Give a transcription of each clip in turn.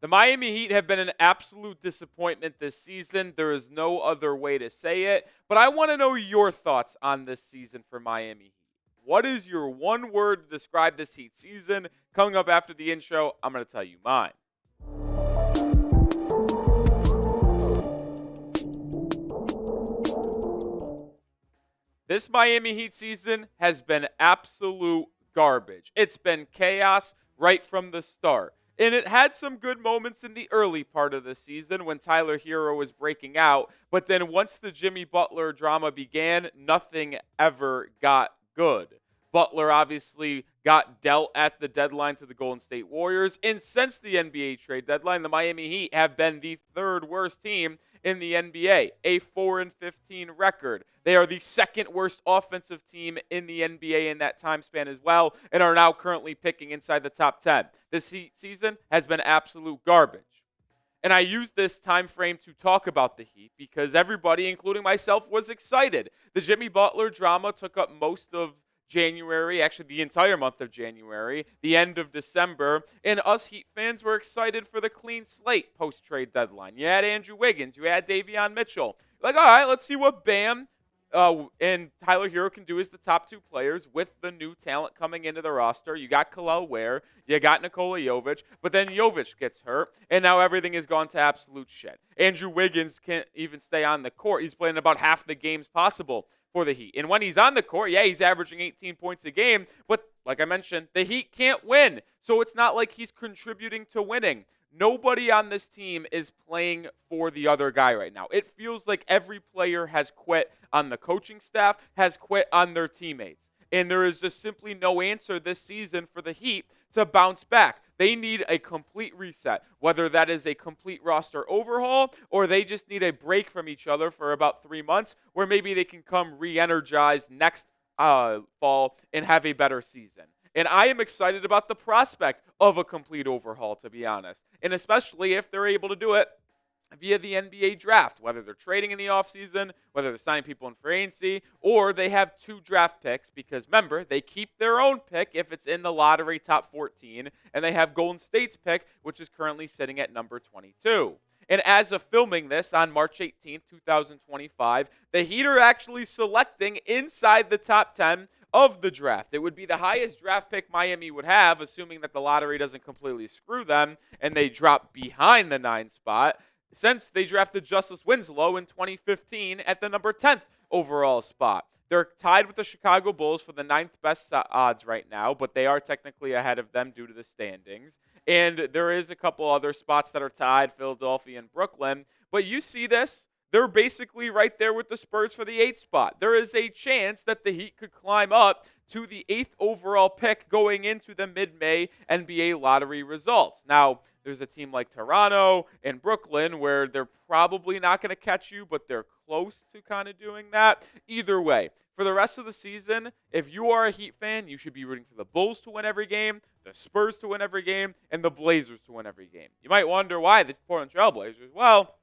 The Miami Heat have been an absolute disappointment this season. There is no other way to say it. But I want to know your thoughts on this season for Miami Heat. What is your one word to describe this Heat season? Coming up after the intro, I'm going to tell you mine. This Miami Heat season has been absolute garbage. It's been chaos right from the start. And it had some good moments in the early part of the season when Tyler Hero was breaking out. But then once the Jimmy Butler drama began, nothing ever got good. Butler obviously got dealt at the deadline to the Golden State Warriors. And since the NBA trade deadline, the Miami Heat have been the third worst team in the NBA, a 4-15 record. They are the second worst offensive team in the NBA in that time span as well, and are now currently picking inside the top 10. This Heat season has been absolute garbage. And I used this time frame to talk about the Heat because everybody, including myself, was excited. The Jimmy Butler drama took up most of January, actually the entire month of January, the end of December, and us Heat fans were excited for the clean slate post-trade deadline. You had Andrew Wiggins, you had Davion Mitchell. Like, all right, let's see what Bam and Tyler Hero can do as the top two players with the new talent coming into the roster. You got Kel'el Ware, you got Nikola Jovic, but then Jovic gets hurt, and now everything has gone to absolute shit. Andrew Wiggins can't even stay on the court. He's playing about half the games possible for the Heat. And when he's on the court, yeah, he's averaging 18 points a game, but like I mentioned, the Heat can't win. So it's not like he's contributing to winning. Nobody on this team is playing for the other guy right now. It feels like every player has quit on the coaching staff, has quit on their teammates. And there is just simply no answer this season for the Heat to bounce back. They need a complete reset, whether that is a complete roster overhaul or they just need a break from each other for about 3 months where maybe they can come re-energized next fall and have a better season. And I am excited about the prospect of a complete overhaul, to be honest, and especially if they're able to do it via the NBA draft, whether they're trading in the offseason, whether they're signing people in free agency, or they have 2 draft picks because, remember, they keep their own pick if it's in the lottery top 14, and they have Golden State's pick, which is currently sitting at number 22. And as of filming this on March 18th, 2025, the Heat are actually selecting inside the top 10 of the draft. It would be the highest draft pick Miami would have, assuming that the lottery doesn't completely screw them and they drop behind the 9 spot, since they drafted Justice Winslow in 2015 at the number 10th overall spot. They're tied with the Chicago Bulls for the 9th best odds right now, but they are technically ahead of them due to the standings. And there is a couple other spots that are tied, Philadelphia and Brooklyn. But you see this, they're basically right there with the Spurs for the 8th spot. There is a chance that the Heat could climb up to the 8th overall pick going into the mid-May NBA lottery results. Now, there's a team like Toronto and Brooklyn where they're probably not going to catch you, but they're close to kind of doing that. Either way, for the rest of the season, if you are a Heat fan, you should be rooting for the Bulls to win every game, the Spurs to win every game, and the Blazers to win every game. You might wonder why the Portland Trail Blazers. Well,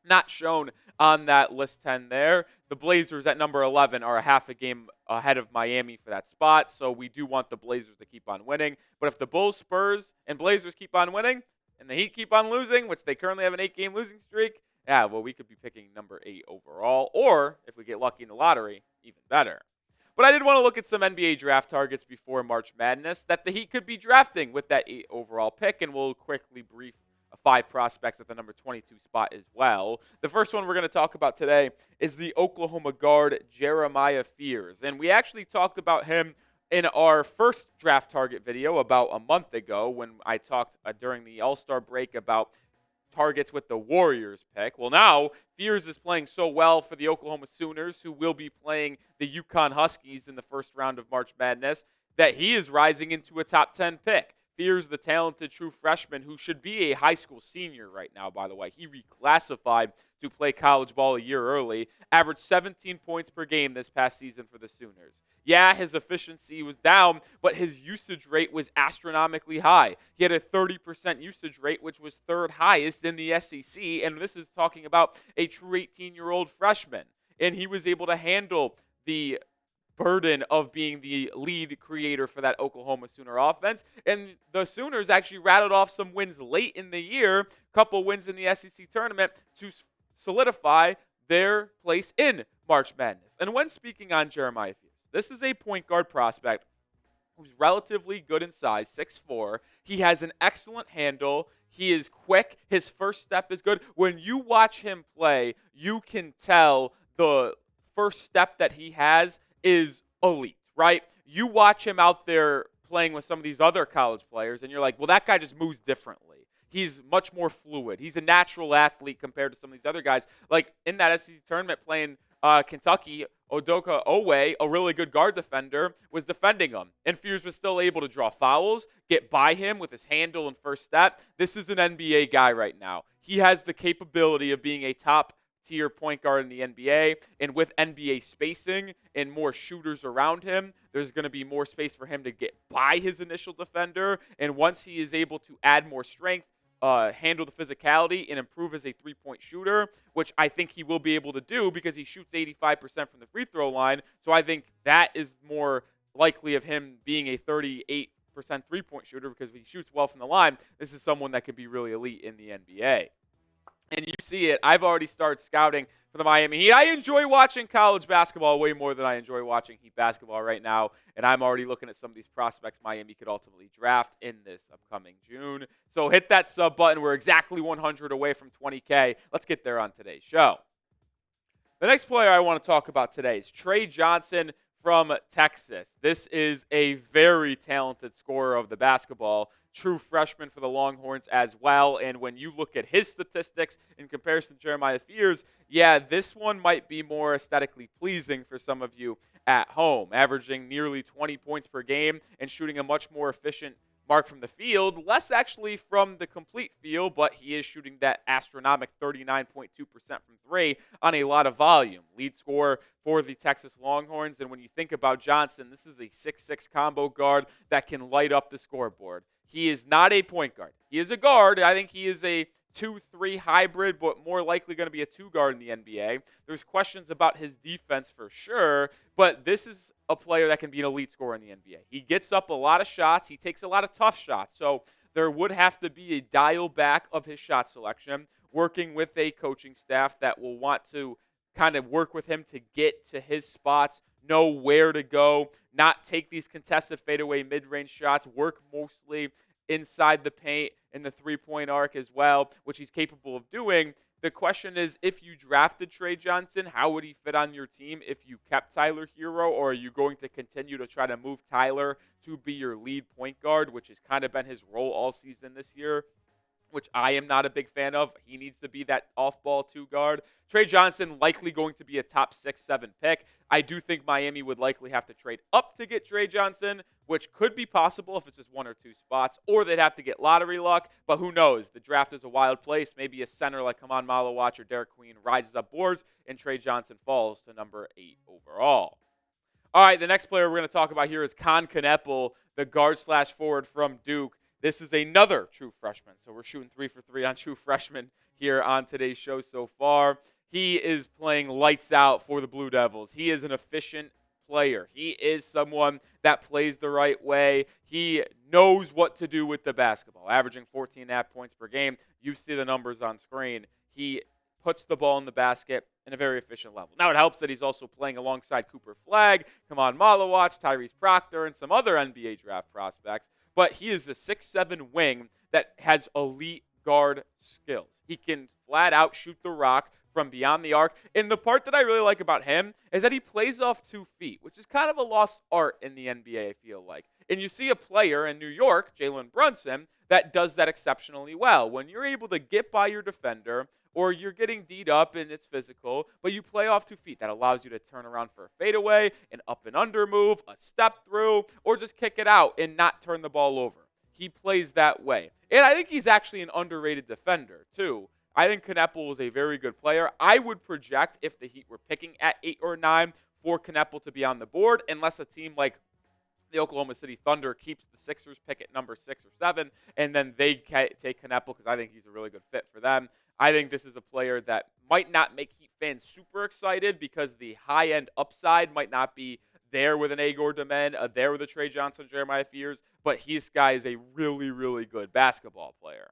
not shown on that list 10 there. The Blazers at number 11 are a half a game ahead of Miami for that spot, so we do want the Blazers to keep on winning. But if the Bulls, Spurs, and Blazers keep on winning, and the Heat keep on losing, which they currently have an 8-game losing streak, yeah, well, we could be picking number 8 overall, or if we get lucky in the lottery, even better. But I did want to look at some NBA draft targets before March Madness that the Heat could be drafting with that 8 overall pick, and we'll quickly brief 5 prospects at the number 22 spot as well. The first one we're going to talk about today is the Oklahoma guard Jeremiah Fears. And we actually talked about him in our first draft target video about a month ago when I talked during the All-Star break about targets with the Warriors pick. Well, now Fears is playing so well for the Oklahoma Sooners, who will be playing the UConn Huskies in the first round of March Madness, that he is rising into a top 10 pick. Fears, the talented true freshman who should be a high school senior right now, by the way. He reclassified to play college ball a year early, averaged 17 points per game this past season for the Sooners. Yeah, his efficiency was down, but his usage rate was astronomically high. He had a 30% usage rate, which was 3rd highest in the SEC, and this is talking about a true 18-year-old freshman. And he was able to handle the burden of being the lead creator for that Oklahoma Sooner offense. And the Sooners actually rattled off some wins late in the year, couple wins in the SEC tournament to solidify their place in March Madness. And when speaking on Jeremiah Fears, this is a point guard prospect who's relatively good in size, 6'4". He has an excellent handle. He is quick. His first step is good. When you watch him play, you can tell the first step that he has is elite, right? You watch him out there playing with some of these other college players, and you're like, well, that guy just moves differently. He's much more fluid. He's a natural athlete compared to some of these other guys. Like in that SEC tournament playing Kentucky, Udoka Owe, a really good guard defender, was defending him. And Fears was still able to draw fouls, get by him with his handle and first step. This is an NBA guy right now. He has the capability of being a top-tier point guard in the NBA. And with NBA spacing and more shooters around him, there's going to be more space for him to get by his initial defender. And once he is able to add more strength, handle the physicality, and improve as a three-point shooter, which I think he will be able to do because he shoots 85% from the free throw line. So I think that is more likely of him being a 38% three-point shooter because if he shoots well from the line, this is someone that could be really elite in the NBA. And you see it. I've already started scouting for the Miami Heat. I enjoy watching college basketball way more than I enjoy watching Heat basketball right now. And I'm already looking at some of these prospects Miami could ultimately draft in this upcoming June. So hit that sub button. We're exactly 100 away from 20K. Let's get there on today's show. The next player I want to talk about today is Tre Johnson from Texas. This is a very talented scorer of the basketball. True freshman for the Longhorns as well. And when you look at his statistics in comparison to Jeremiah Fears, yeah, this one might be more aesthetically pleasing for some of you at home, averaging nearly 20 points per game and shooting a much more efficient mark from the field, less actually from the complete field, but he is shooting that astronomical 39.2% from three on a lot of volume. Lead scorer for the Texas Longhorns. And when you think about Johnson, this is a 6'6" combo guard that can light up the scoreboard. He is not a point guard. He is a guard. I think he is a 2-3 hybrid, but more likely going to be a two guard in the NBA. There's questions about his defense for sure, but this is a player that can be an elite scorer in the NBA. He gets up a lot of shots. He takes a lot of tough shots. So there would have to be a dial back of his shot selection, working with a coaching staff that will want to kind of work with him to get to his spots, know where to go, not take these contested fadeaway mid-range shots, work mostly inside the paint in the three-point arc as well, which he's capable of doing. The question is, if you drafted Tre Johnson, how would he fit on your team if you kept Tyler Hero, or are you going to continue to try to move Tyler to be your lead point guard, which has kind of been his role all season this year, which I am not a big fan of. He needs to be that off-ball two guard. Tre Johnson likely going to be a top 6-7 pick. I do think Miami would likely have to trade up to get Tre Johnson, which could be possible if it's just one or two spots, or they'd have to get lottery luck, but who knows? The draft is a wild place. Maybe a center like Kaman Malawach or Derek Queen rises up boards, and Tre Johnson falls to number 8 overall. All right, the next player we're going to talk about here is Kon Knueppel, the guard/forward from Duke. This is another true freshman, so we're shooting 3 for 3 on true freshmen here on today's show so far. He is playing lights out for the Blue Devils. He is an efficient player. He is someone that plays the right way. He knows what to do with the basketball, averaging 14.5 points per game. You see the numbers on screen. He puts the ball in the basket in a very efficient level. Now, it helps that he's also playing alongside Cooper Flagg, Kaman Malawach, Tyrese Proctor, and some other NBA draft prospects. But he is a 6'7" wing that has elite guard skills. He can flat out shoot the rock from beyond the arc. And the part that I really like about him is that he plays off 2 feet, which is kind of a lost art in the NBA, I feel like. And you see a player in New York, Jalen Brunson, that does that exceptionally well. When you're able to get by your defender, or you're getting D'd up and it's physical, but you play off 2 feet. That allows you to turn around for a fadeaway, an up and under move, a step through, or just kick it out and not turn the ball over. He plays that way. And I think he's actually an underrated defender, too. I think Knueppel is a very good player. I would project, if the Heat were picking at 8 or 9, for Knueppel to be on the board, unless a team like the Oklahoma City Thunder keeps the Sixers pick at number 6 or 7, and then they take Knueppel because I think he's a really good fit for them. I think this is a player that might not make Heat fans super excited because the high-end upside might not be there with an Egor Demin, there with a Tre Johnson, Jeremiah Fears, but this guy is a really, really good basketball player.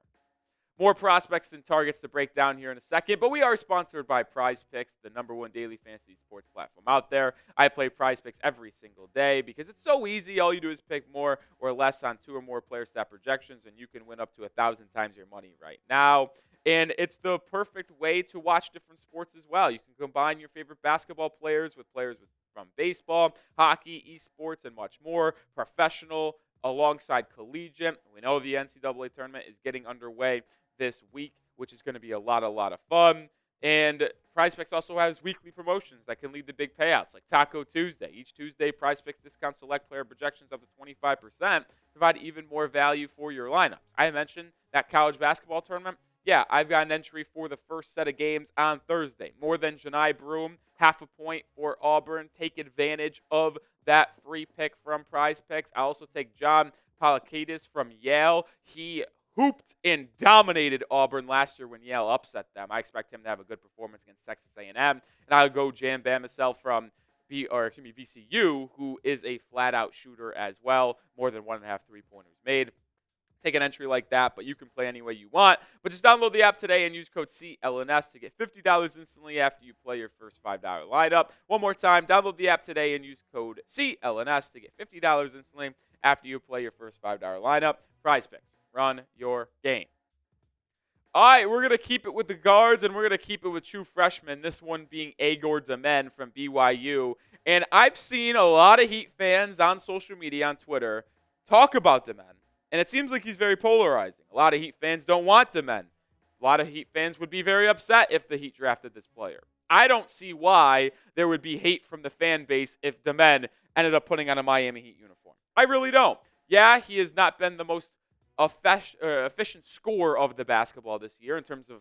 More prospects and targets to break down here in a second, but we are sponsored by PrizePicks, the #1 daily fantasy sports platform out there. I play PrizePicks every single day because it's so easy. All you do is pick more or less on 2 or more player stat projections, and you can win up to 1,000 times your money right now. And it's the perfect way to watch different sports as well. You can combine your favorite basketball players with from baseball, hockey, esports, and much more. Professional alongside collegiate. We know the NCAA tournament is getting underway this week, which is going to be a lot of fun. And PrizePicks also has weekly promotions that can lead to big payouts, like Taco Tuesday. Each Tuesday, PrizePicks discounts select player projections up to 25%, provide even more value for your lineups. I mentioned that college basketball tournament. Yeah, I've got an entry for the first set of games on Thursday. More than Janai Broom, half a point for Auburn. Take advantage of that free pick from PrizePicks. I also take John Palakidis from Yale. He hooped and dominated Auburn last year when Yale upset them. I expect him to have a good performance against Texas A&M. And I'll go Jan Bamisell from VCU, who is a flat-out shooter as well. More than 1.5 3-pointers made. Take an entry like that, but you can play any way you want. But just download the app today and use code CLNS to get $50 instantly after you play your first $5 lineup. One more time, download the app today and use code CLNS to get $50 instantly after you play your first $5 lineup. PrizePicks. Run your game. All right, we're going to keep it with the guards, and we're going to keep it with true freshmen, this one being Egor Demin from BYU. And I've seen a lot of Heat fans on social media, on Twitter, talk about Demin, and it seems like he's very polarizing. A lot of Heat fans don't want Demin. A lot of Heat fans would be very upset if the Heat drafted this player. I don't see why there would be hate from the fan base if Demin ended up putting on a Miami Heat uniform. I really don't. Yeah, he has not been the most efficient scorer of the basketball this year in terms of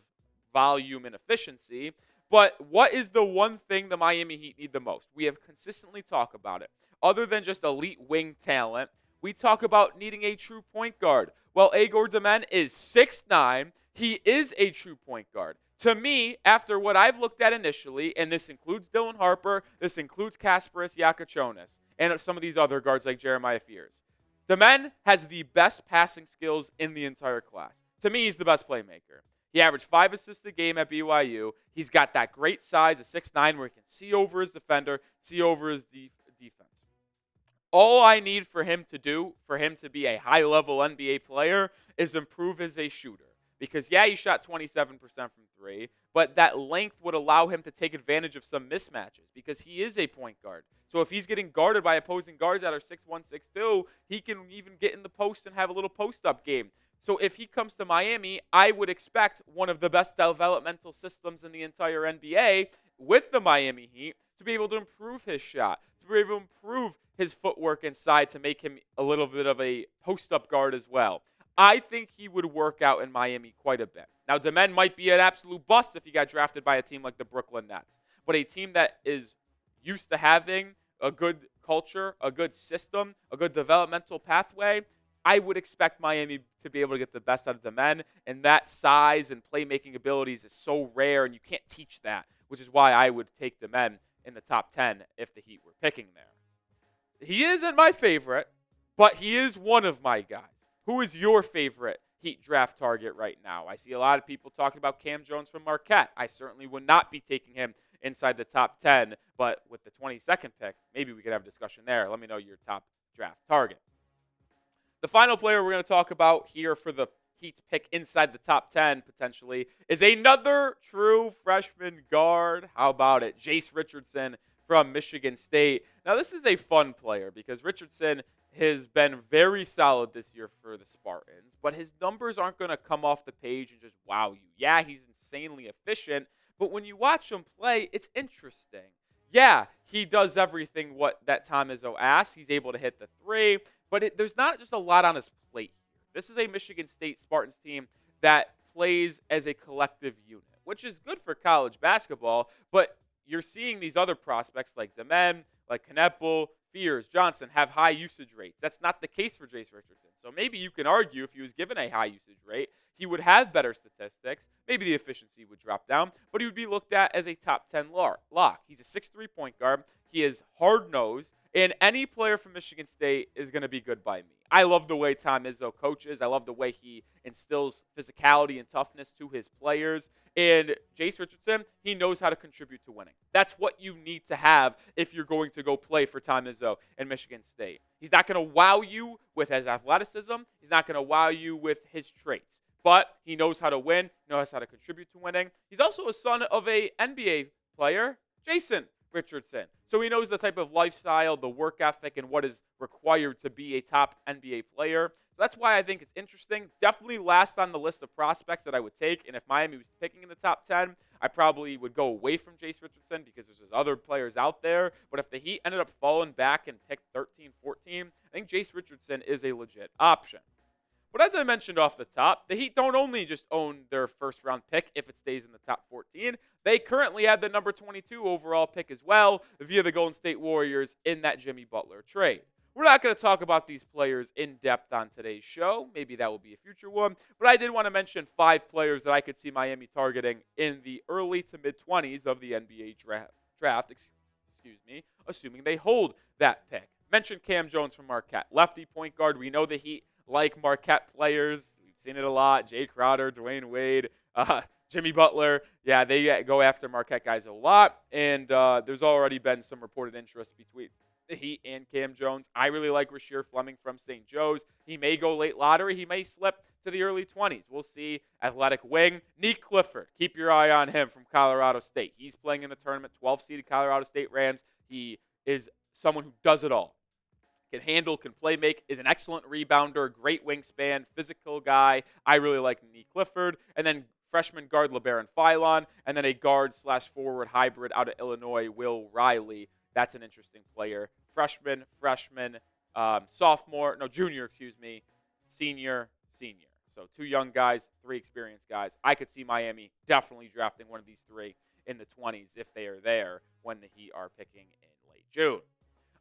volume and efficiency. But what is the one thing the Miami Heat need the most? We have consistently talked about it. Other than just elite wing talent, we talk about needing a true point guard. Well, Egor Demin is 6'9". He is a true point guard. To me, after what I've looked at initially, and this includes Dylan Harper, this includes Kasparas Yakachonis, and some of these other guards like Jeremiah Fears, Demin has the best passing skills in the entire class. To me, he's the best playmaker. He averaged 5 assists a game at BYU. He's got that great size of 6'9", where he can see over his defender, see over his defense. All I need for him to do, for him to be a high-level NBA player, is improve as a shooter. Because, yeah, he shot 27% from 3, but that length would allow him to take advantage of some mismatches because he is a point guard. So if he's getting guarded by opposing guards that are 6'1", 6'2", he can even get in the post and have a little post-up game. So if he comes to Miami, I would expect one of the best developmental systems in the entire NBA with the Miami Heat to be able to improve his shot, to be able to improve his footwork inside to make him a little bit of a post-up guard as well. I think he would work out in Miami quite a bit. Now, Demin might be an absolute bust if he got drafted by a team like the Brooklyn Nets. But a team that is used to having a good culture, a good system, a good developmental pathway, I would expect Miami to be able to get the best out of Demin. And that size and playmaking abilities is so rare, and you can't teach that, which is why I would take Demin in the top 10 if the Heat were picking there. He isn't my favorite, but he is one of my guys. Who is your favorite Heat draft target right now? I see a lot of people talking about Cam Jones from Marquette. I certainly would not be taking him inside the top 10, but with the 22nd pick, maybe we could have a discussion there. Let me know your top draft target. The final player we're going to talk about here for the Heat's pick inside the top 10, potentially, is another true freshman guard. How about it? Jase Richardson from Michigan State. Now, this is a fun player because Richardson has been very solid this year for the Spartans, but his numbers aren't going to come off the page and just wow you. Yeah, he's insanely efficient, but when you watch him play, it's interesting. Yeah, he does everything what that Tom Izzo asks. He's able to hit the 3, but there's not just a lot on his plate here. This is a Michigan State Spartans team that plays as a collective unit, which is good for college basketball, but you're seeing these other prospects like Demin, like Kon Knueppel, Fears, Johnson have high usage rates. That's not the case for Jase Richardson. So maybe you can argue if he was given a high usage rate, he would have better statistics. Maybe the efficiency would drop down, but he would be looked at as a top 10 lock. He's a 6'3" point guard. He is hard-nosed, and any player from Michigan State is going to be good by me. I love the way Tom Izzo coaches. I love the way he instills physicality and toughness to his players. And Jase Richardson, he knows how to contribute to winning. That's what you need to have if you're going to go play for Tom Izzo and Michigan State. He's not going to wow you with his athleticism. He's not going to wow you with his traits. But he knows how to win, knows how to contribute to winning. He's also a son of a NBA player, Jase Richardson. So he knows the type of lifestyle, the work ethic, and what is required to be a top NBA player. So that's why I think it's interesting. Definitely last on the list of prospects that I would take. And if Miami was picking in the top 10, I probably would go away from Jase Richardson because there's other players out there. But if the Heat ended up falling back and picked 13, 14, I think Jase Richardson is a legit option. But as I mentioned off the top, the Heat don't only just own their first-round pick if it stays in the top 14. They currently have the number 22 overall pick as well via the Golden State Warriors in that Jimmy Butler trade. We're not going to talk about these players in depth on today's show. Maybe that will be a future one. But I did want to mention 5 players that I could see Miami targeting in the early to mid-20s of the NBA draft, assuming they hold that pick. Mentioned Cam Jones from Marquette. Lefty point guard. We know the Heat like Marquette players. We've seen it a lot. Jay Crowder, Dwayne Wade, Jimmy Butler. Yeah, they go after Marquette guys a lot. And there's already been some reported interest between the Heat and Cam Jones. I really like Rasheer Fleming from St. Joe's. He may go late lottery. He may slip to the early 20s. We'll see. Athletic wing. Nic Clifford. Keep your eye on him from Colorado State. He's playing in the tournament. 12-seeded Colorado State Rams. He is someone who does it all. Can handle, can play make, is an excellent rebounder, great wingspan, physical guy. I really like Nic Clifford. And then freshman guard LeBaron Philon, and then a guard/forward hybrid out of Illinois, Will Riley. That's an interesting player. Junior, senior. So 2 young guys, 3 experienced guys. I could see Miami definitely drafting one of these 3 in the 20s if they are there when the Heat are picking in late June.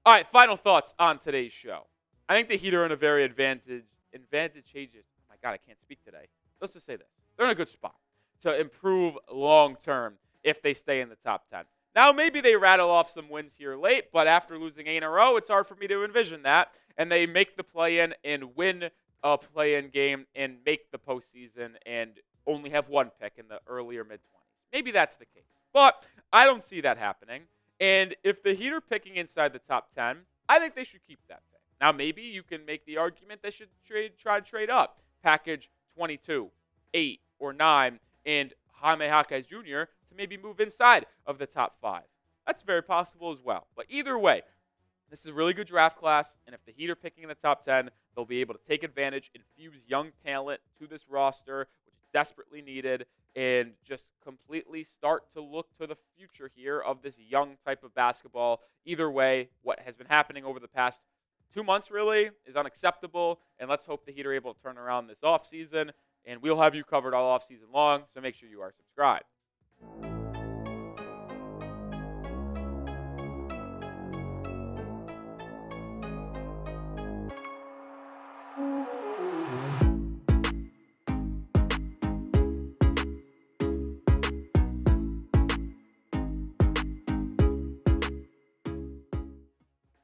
All right, final thoughts on today's show. I think the Heat are in a very advantageous. Oh my God, I can't speak today. Let's just say this. They're in a good spot to improve long-term if they stay in the top 10. Now, maybe they rattle off some wins here late, but after losing 8 in a row, it's hard for me to envision that. And they make the play-in and win a play-in game and make the postseason and only have 1 pick in the early or mid-20s. Maybe that's the case. But I don't see that happening. And if the Heat are picking inside the top 10, I think they should keep that pick. Now, maybe you can make the argument they should try to trade up. Package 22, 8, or 9, and Jaime Jaquez Jr. to maybe move inside of the top 5. That's very possible as well. But either way, this is a really good draft class, and if the Heat are picking in the top 10, they'll be able to take advantage, infuse young talent to this roster, which is desperately needed, and just completely start to look to the future here of this young type of basketball. Either way, what has been happening over the past 2 months really is unacceptable, and let's hope the Heat are able to turn around this offseason, and we'll have you covered all offseason long, so make sure you are subscribed.